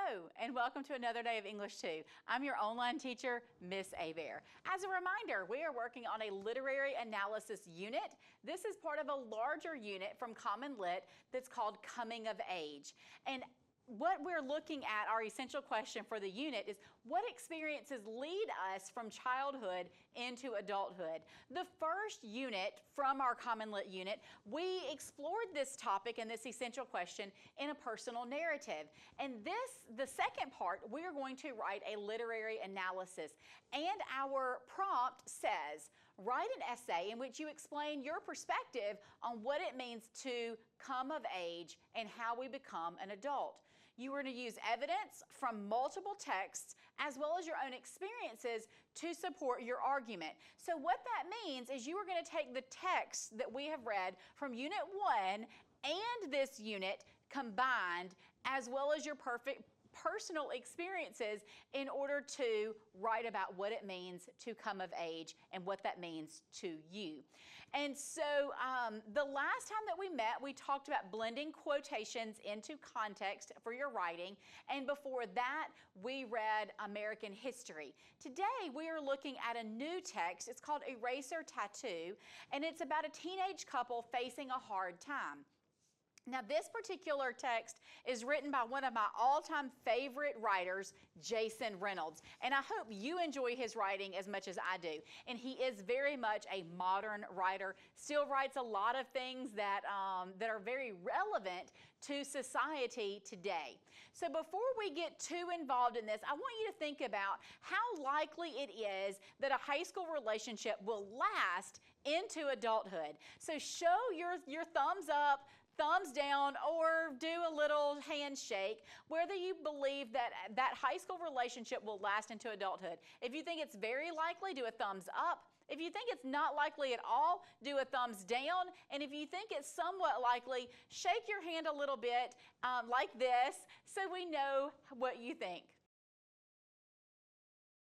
Hello, and welcome to another day of English 2. I'm your online teacher, Miss Abear. As a reminder, we are working on a literary analysis unit. This is part of a larger unit from Common Lit that's called Coming of Age. And what we're looking at, our essential question for the unit is, what experiences lead us from childhood into adulthood? The first unit from our Common Lit unit, we explored this topic and this essential question in a personal narrative. And the second part, we are going to write a literary analysis. And our prompt says, write an essay in which you explain your perspective on what it means to come of age and how we become an adult. You are going to use evidence from multiple texts as well as your own experiences to support your argument. So what that means is you are going to take the text that we have read from Unit 1 and this unit combined, as well as your personal experiences, in order to write about what it means to come of age and what that means to you. And so the last time that we met, we talked about blending quotations into context for your writing, and before that we read American history. Today we are looking at a new text. It's called Eraser Tattoo, and it's about a teenage couple facing a hard time. Now, this particular text is written by one of my all-time favorite writers, Jason Reynolds, and I hope you enjoy his writing as much as I do. And he is very much a modern writer, still writes a lot of things that are very relevant to society today. So before we get too involved in this, I want you to think about how likely it is that a high school relationship will last into adulthood. So show your thumbs up, thumbs down, or do a little handshake, whether you believe that that high school relationship will last into adulthood. If you think it's very likely, do a thumbs up. If you think it's not likely at all, do a thumbs down. And if you think it's somewhat likely, shake your hand a little bit like this so we know what you think.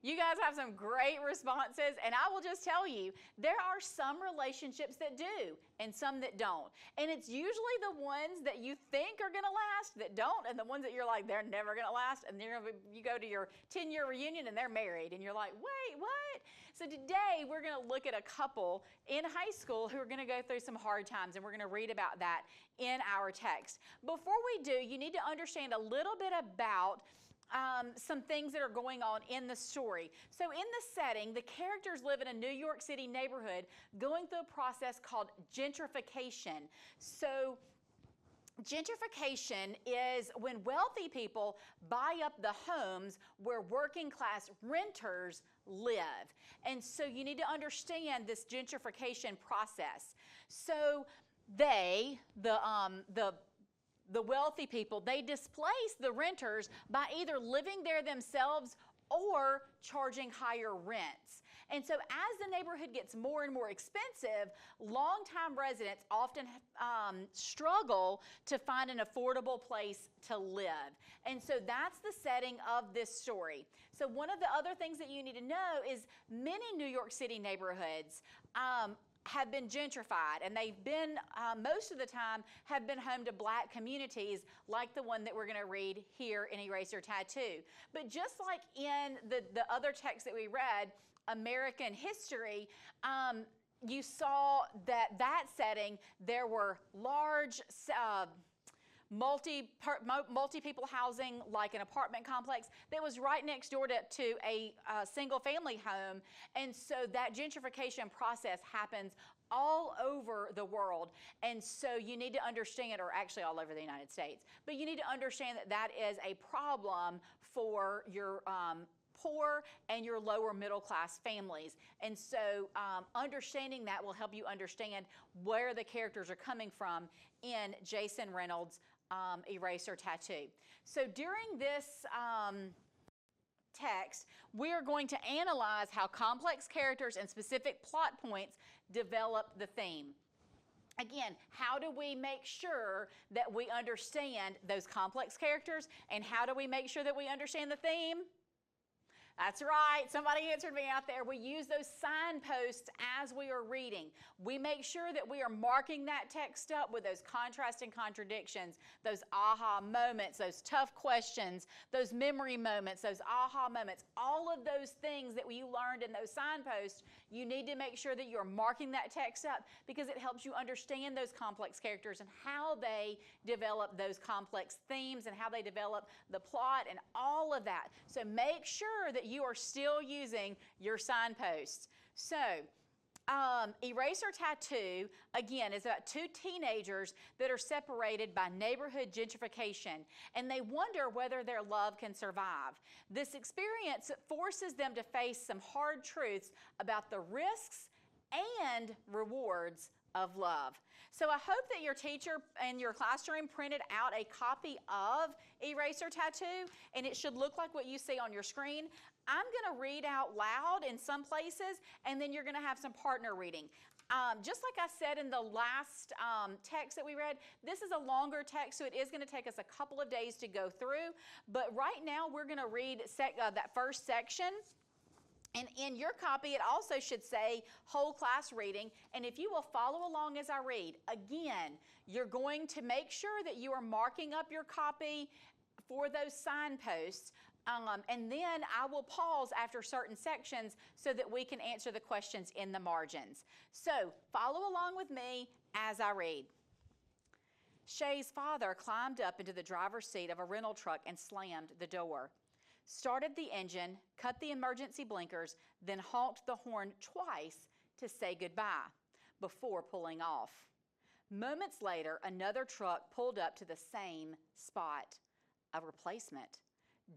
You guys have some great responses, and I will just tell you, there are some relationships that do and some that don't. And it's usually the ones that you think are going to last that don't, and the ones that you're like, they're never going to last, and you go to your 10-year reunion and they're married, and you're like, wait, what? So today we're going to look at a couple in high school who are going to go through some hard times, and we're going to read about that in our text. Before we do, you need to understand a little bit about some things that are going on in the story. So in the setting, the characters live in a New York City neighborhood going through a process called gentrification. So gentrification is when wealthy people buy up the homes where working class renters live. And so you need to understand this gentrification process. So the wealthy people, they displace the renters by either living there themselves or charging higher rents. And so as the neighborhood gets more and more expensive, longtime residents often struggle to find an affordable place to live. And so that's the setting of this story. So one of the other things that you need to know is many New York City neighborhoods have been gentrified, and they've been, most of the time, have been home to black communities like the one that we're going to read here in Eraser Tattoo. But just like in the other text that we read, American history, you saw that setting, there were large multi-people housing, like an apartment complex that was right next door to a single family home. And so that gentrification process happens all over the world. And so you need to understand, or actually all over the United States, but you need to understand that that is a problem for your poor and your lower middle class families. And so understanding that will help you understand where the characters are coming from in Jason Reynolds' Eraser Tattoo. So during this text, we are going to analyze how complex characters and specific plot points develop the theme. Again, how do we make sure that we understand those complex characters, and how do we make sure that we understand the theme? That's right. Somebody answered me out there. We use those signposts as we are reading. We make sure that we are marking that text up with those contrasts and contradictions, those aha moments, those tough questions, those memory moments, those aha moments, all of those things that you learned in those signposts. You need to make sure that you're marking that text up because it helps you understand those complex characters and how they develop those complex themes and how they develop the plot and all of that. So make sure that you are still using your signposts. So, eraser tattoo, again, is about two teenagers that are separated by neighborhood gentrification, and they wonder whether their love can survive. This experience forces them to face some hard truths about the risks and rewards of love. So I hope that your teacher in your classroom printed out a copy of Eraser Tattoo, and it should look like what you see on your screen. I'm going to read out loud in some places, and then you're going to have some partner reading. Just like I said in the last text that we read, this is a longer text, so it is going to take us a couple of days to go through. But right now, we're going to read that first section. And in your copy, it also should say whole class reading. And if you will follow along as I read, again, you're going to make sure that you are marking up your copy for those signposts. And then I will pause after certain sections so that we can answer the questions in the margins. So follow along with me as I read. Shay's father climbed up into the driver's seat of a rental truck and slammed the door. Started the engine, cut the emergency blinkers, then honked the horn twice to say goodbye before pulling off. Moments later, another truck pulled up to the same spot. A replacement.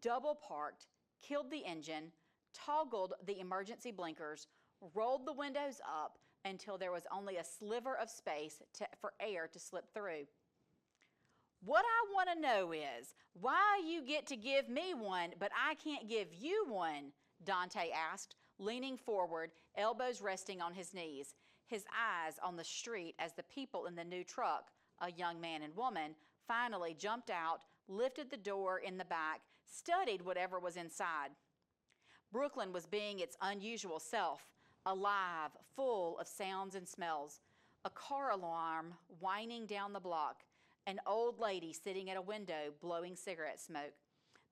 Double parked, killed the engine, toggled the emergency blinkers, rolled the windows up until there was only a sliver of space for air to slip through. What I want to know is why you get to give me one, but I can't give you one, Dante asked, leaning forward, elbows resting on his knees, his eyes on the street as the people in the new truck, a young man and woman, finally jumped out, lifted the door in the back, studied whatever was inside. Brooklyn was being its unusual self, alive, full of sounds and smells, a car alarm whining down the block, an old lady sitting at a window blowing cigarette smoke,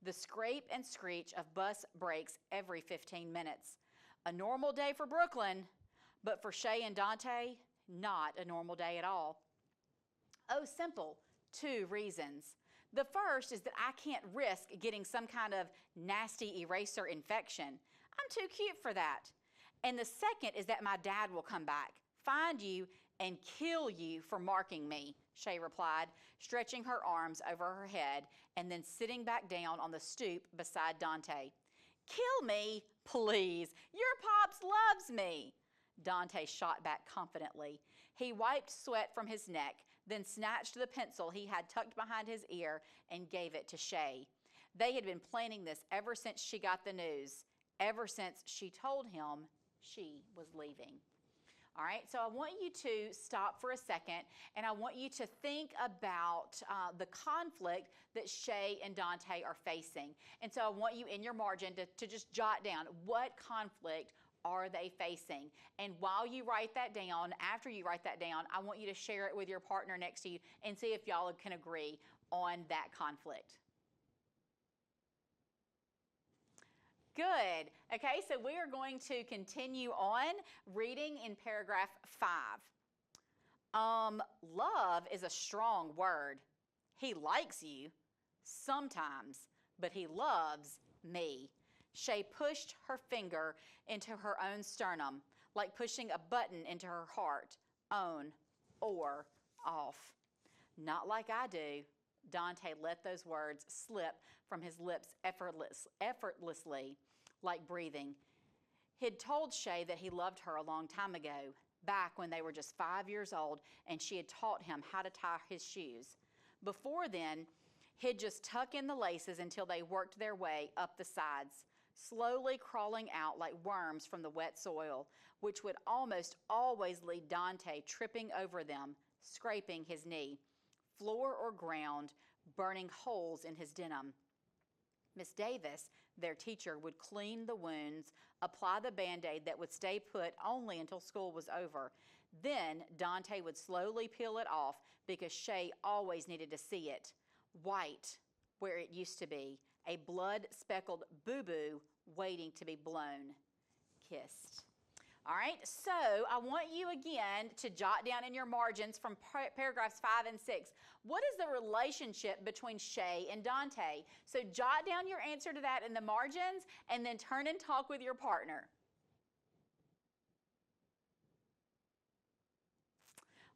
the scrape and screech of bus brakes every 15 minutes. A normal day for Brooklyn, but for Shay and Dante, not a normal day at all. Oh, simple, 2 reasons. The first is that I can't risk getting some kind of nasty eraser infection. I'm too cute for that. And the second is that my dad will come back, find you, and kill you for marking me, Shay replied, stretching her arms over her head and then sitting back down on the stoop beside Dante. Kill me, please. Your pops loves me. Dante shot back confidently. He wiped sweat from his neck, then snatched the pencil he had tucked behind his ear and gave it to Shay. They had been planning this ever since she got the news, ever since she told him she was leaving. All right, so I want you to stop for a second, and I want you to think about the conflict that Shay and Dante are facing. And so I want you in your margin to just jot down what conflict are they facing. And while you write that down, after you write that down, I want you to share it with your partner next to you and see if y'all can agree on that conflict. Good. Okay, so we are going to continue on reading in paragraph 5. Love is a strong word. He likes you sometimes, but he loves me. Shay pushed her finger into her own sternum, like pushing a button into her heart, on or off. Not like I do. Dante let those words slip from his lips effortlessly, like breathing. He'd told Shay that he loved her a long time ago, back when they were just 5 years old, and she had taught him how to tie his shoes. Before then, he'd just tuck in the laces until they worked their way up the sides, slowly crawling out like worms from the wet soil, which would almost always lead Dante tripping over them, scraping his knee, floor or ground, burning holes in his denim. Miss Davis Their teacher would clean the wounds, apply the Band-Aid that would stay put only until school was over. Then Dante would slowly peel it off because Shay always needed to see it. White, where it used to be, a blood-speckled boo-boo waiting to be blown, kissed. All right, so I want you again to jot down in your margins from paragraphs 5 and 6. What is the relationship between Shay and Dante? So jot down your answer to that in the margins and then turn and talk with your partner.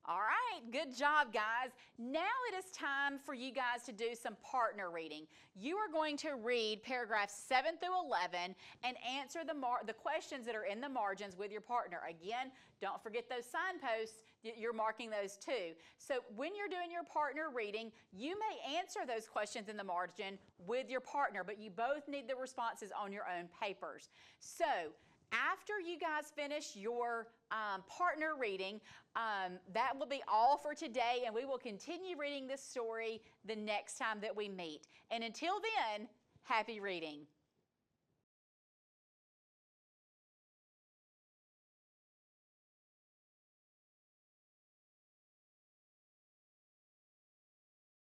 All right, good job, guys. Now it is time for you guys to do some partner reading. You are going to read paragraphs 7 through 11 and answer the questions that are in the margins with your partner. Again, don't forget those signposts. You're marking those too. So when you're doing your partner reading, you may answer those questions in the margin with your partner, but you both need the responses on your own papers. So after you guys finish your partner reading, that will be all for today, and we will continue reading this story the next time that we meet. And until then, happy reading.